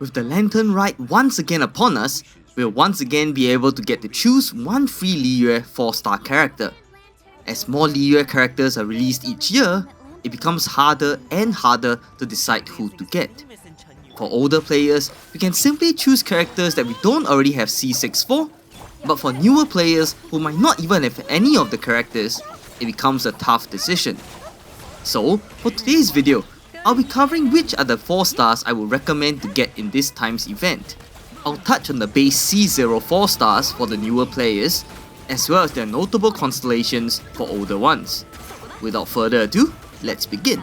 With the Lantern Rite once again upon us, we'll once again be able to get to choose one free Liyue 4-star character. As more Liyue characters are released each year, it becomes harder and harder to decide who to get. For older players, we can simply choose characters that we don't already have C6 for, but for newer players who might not even have any of the characters, it becomes a tough decision. So, for today's video, I'll be covering which are the 4 stars I would recommend to get in this time's event. I'll touch on the base C0 4 stars for the newer players, as well as their notable constellations for older ones. Without further ado, let's begin.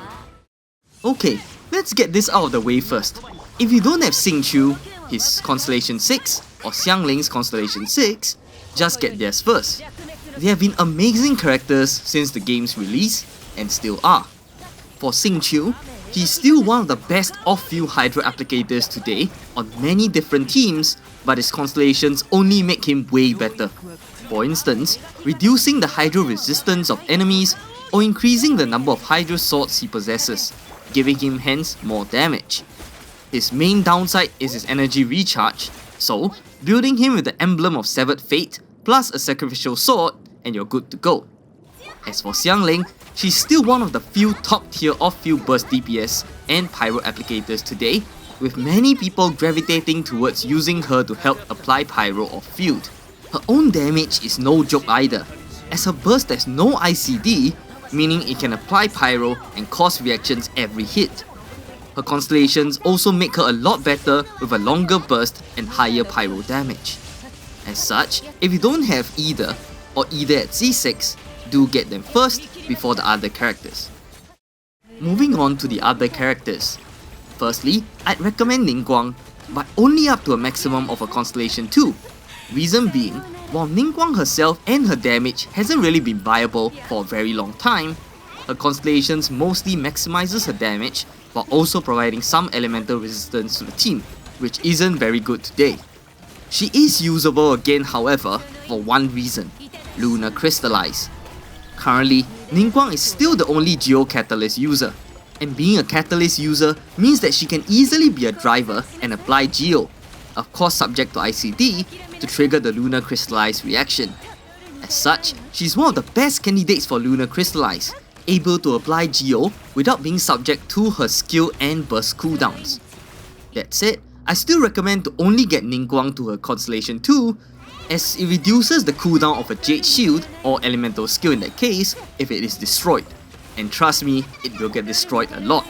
Okay, let's get this out of the way first. If you don't have Xingqiu, his constellation 6, or Xiangling's constellation 6, just get theirs first. They have been amazing characters since the game's release, and still are. For Xingqiu, he's still one of the best off-field Hydra applicators today on many different teams, but his constellations only make him way better. For instance, reducing the Hydra resistance of enemies or increasing the number of Hydra swords he possesses, giving him hence more damage. His main downside is his energy recharge, so building him with the emblem of Severed Fate plus a sacrificial sword and you're good to go. As for Xiangling, she's still one of the few top tier off-field burst DPS and pyro applicators today, with many people gravitating towards using her to help apply pyro off-field. Her own damage is no joke either, as her burst has no ICD, meaning it can apply pyro and cause reactions every hit. Her constellations also make her a lot better with a longer burst and higher pyro damage. As such, if you don't have either, or either at C6, do get them first before the other characters. Moving on to the other characters. Firstly, I'd recommend Ningguang, but only up to a maximum of a constellation 2. Reason being, while Ningguang herself and her damage hasn't really been viable for a very long time, her constellations mostly maximizes her damage while also providing some elemental resistance to the team, which isn't very good today. She is usable again however, for one reason: Lunar Crystallize. Currently, Ningguang is still the only Geo Catalyst user, and being a Catalyst user means that she can easily be a driver and apply Geo, of course subject to ICD, to trigger the Lunar Crystallize reaction. As such, she's one of the best candidates for Lunar Crystallize, able to apply Geo without being subject to her skill and burst cooldowns. That said, I still recommend to only get Ningguang to her constellation 2, as it reduces the cooldown of a Jade Shield or elemental skill in that case if it is destroyed, and trust me, it will get destroyed a lot.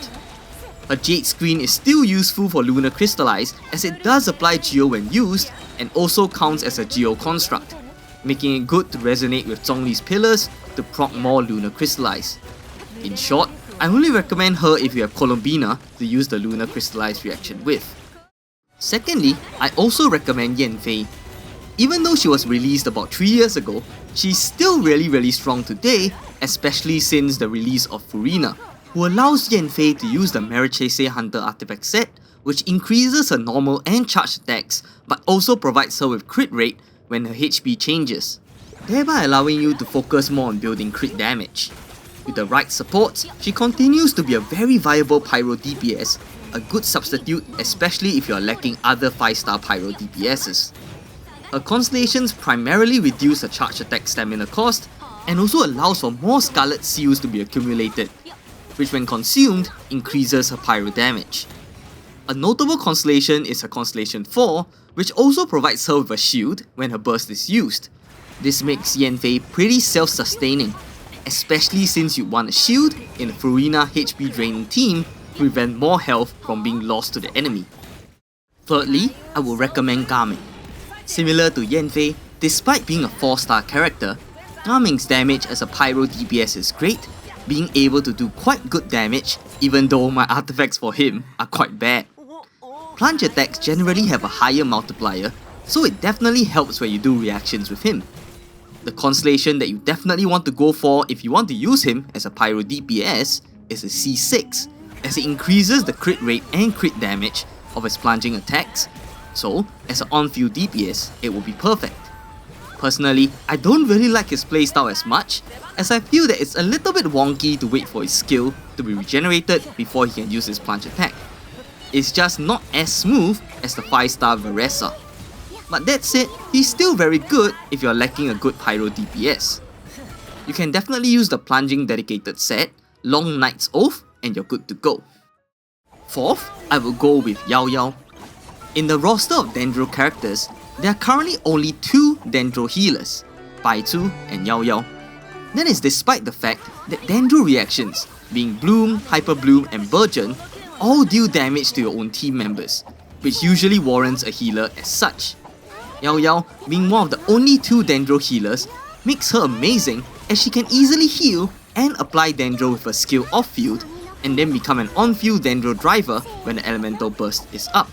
A Jade Screen is still useful for Lunar Crystallize as it does apply Geo when used and also counts as a Geo construct, making it good to resonate with Zhongli's pillars to proc more Lunar Crystallize. In short, I only recommend her if you have Columbina to use the Lunar Crystallize reaction with. Secondly, I also recommend Yanfei. Even though she was released about 3 years ago, she's still really strong today, especially since the release of Furina, who allows Yanfei to use the Marechese Hunter artifact set, which increases her normal and charged attacks, but also provides her with crit rate when her HP changes, thereby allowing you to focus more on building crit damage. With the right supports, she continues to be a very viable pyro DPS, a good substitute especially if you are lacking other 5-star pyro DPSs. Her constellations primarily reduce her charge attack stamina cost and also allows for more Scarlet Seals to be accumulated, which when consumed increases her pyro damage. A notable constellation is her constellation 4, which also provides her with a shield when her burst is used. This makes Yanfei pretty self-sustaining, especially since you want a shield in a Furina HP draining team to prevent more health from being lost to the enemy. Thirdly, I would recommend Gaming. Similar to Yanfei, despite being a 4-star character, Gaming's damage as a pyro DPS is great, being able to do quite good damage even though my artifacts for him are quite bad. Plunge attacks generally have a higher multiplier, so it definitely helps when you do reactions with him. The constellation that you definitely want to go for if you want to use him as a pyro DPS is a C6, as it increases the crit rate and crit damage of his plunging attacks, so as an on-field DPS, it will be perfect. Personally, I don't really like his playstyle as much, as I feel that it's a little bit wonky to wait for his skill to be regenerated before he can use his plunge attack. it's just not as smooth as the 5-star Veresa. But that said, he's still very good if you're lacking a good pyro DPS. You can definitely use the plunging dedicated set, Long Knight's Oath, and you're good to go. Fourth, I will go with Yao Yao. In the roster of Dendro characters, there are currently only 2 Dendro healers, Baizu and Yao Yao. That is despite the fact that Dendro reactions, being Bloom, Hyper Bloom and Burgeon, all deal damage to your own team members, which usually warrants a healer as such. Yao Yao, being one of the only 2 Dendro healers, makes her amazing as she can easily heal and apply Dendro with a skill off-field, and then become an on-field Dendro driver when the Elemental Burst is up.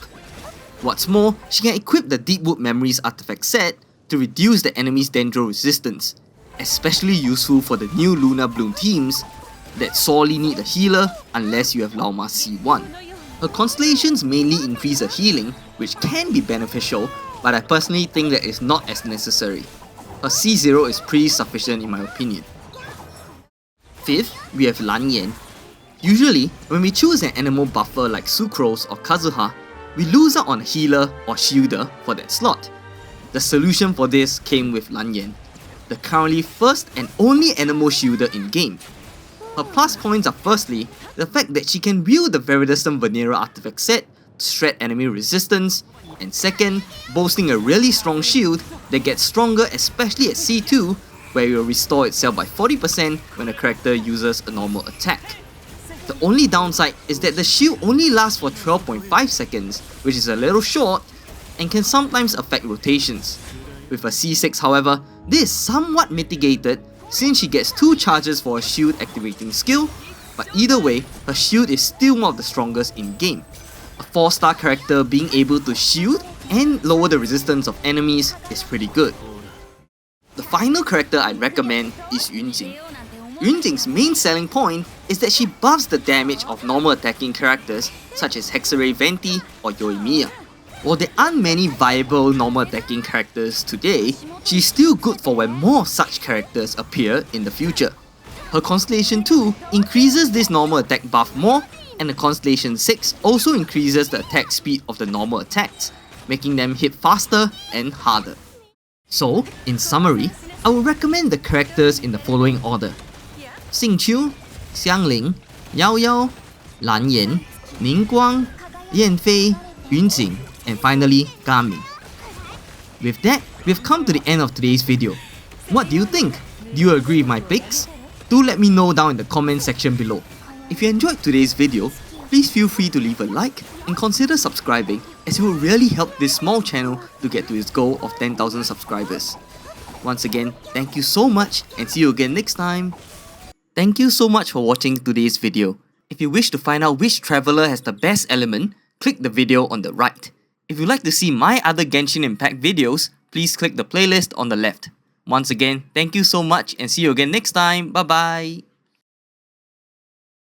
What's more, she can equip the Deepwood Memories artifact set to reduce the enemy's Dendro resistance, especially useful for the new Lunar Bloom teams that sorely need a healer unless you have Laoma C1. Her constellations mainly increase her healing, which can be beneficial, but I personally think that it's not as necessary. Her C0 is pretty sufficient in my opinion. Fifth, we have Lanyan. Usually, when we choose an animal buffer like Sucrose or Kazuha, we lose out on a healer or shielder for that slot. The solution for this came with Lanyan, the currently first and only animal shielder in game. Her plus points are firstly, the fact that she can wield the Veridescent Venera artifact set to shred enemy resistance, and second, boasting a really strong shield that gets stronger especially at C2, where it will restore itself by 40% when a character uses a normal attack. The only downside is that the shield only lasts for 12.5 seconds, which is a little short, and can sometimes affect rotations. With a C6 however, this is somewhat mitigated since she gets 2 charges for a shield activating skill, but either way, her shield is still one of the strongest in game. A 4-star character being able to shield and lower the resistance of enemies is pretty good. The final character I'd recommend is Yunjing. Yunjing's main selling point is that she buffs the damage of normal attacking characters such as Hexaray Venti or Yoimiya. While there aren't many viable normal attacking characters today, she's still good for when more of such characters appear in the future. Her Constellation 2 increases this normal attack buff more, and the Constellation 6 also increases the attack speed of the normal attacks, making them hit faster and harder. So, in summary, I would recommend the characters in the following order: Xingqiu, Xiangling, Yao Yao, Lanyan, Ningguang, Yanfei, Yunjing, and finally Gamin. With that, we've come to the end of today's video. What do you think? Do you agree with my picks? Do let me know down in the comment section below. If you enjoyed today's video, please feel free to leave a like and consider subscribing, as it will really help this small channel to get to its goal of 10,000 subscribers. Once again, thank you so much and see you again next time. Thank you so much for watching today's video. If you wish to find out which traveler has the best element, click the video on the right. If you'd like to see my other Genshin Impact videos, please click the playlist on the left. Once again, thank you so much and see you again next time. Bye bye.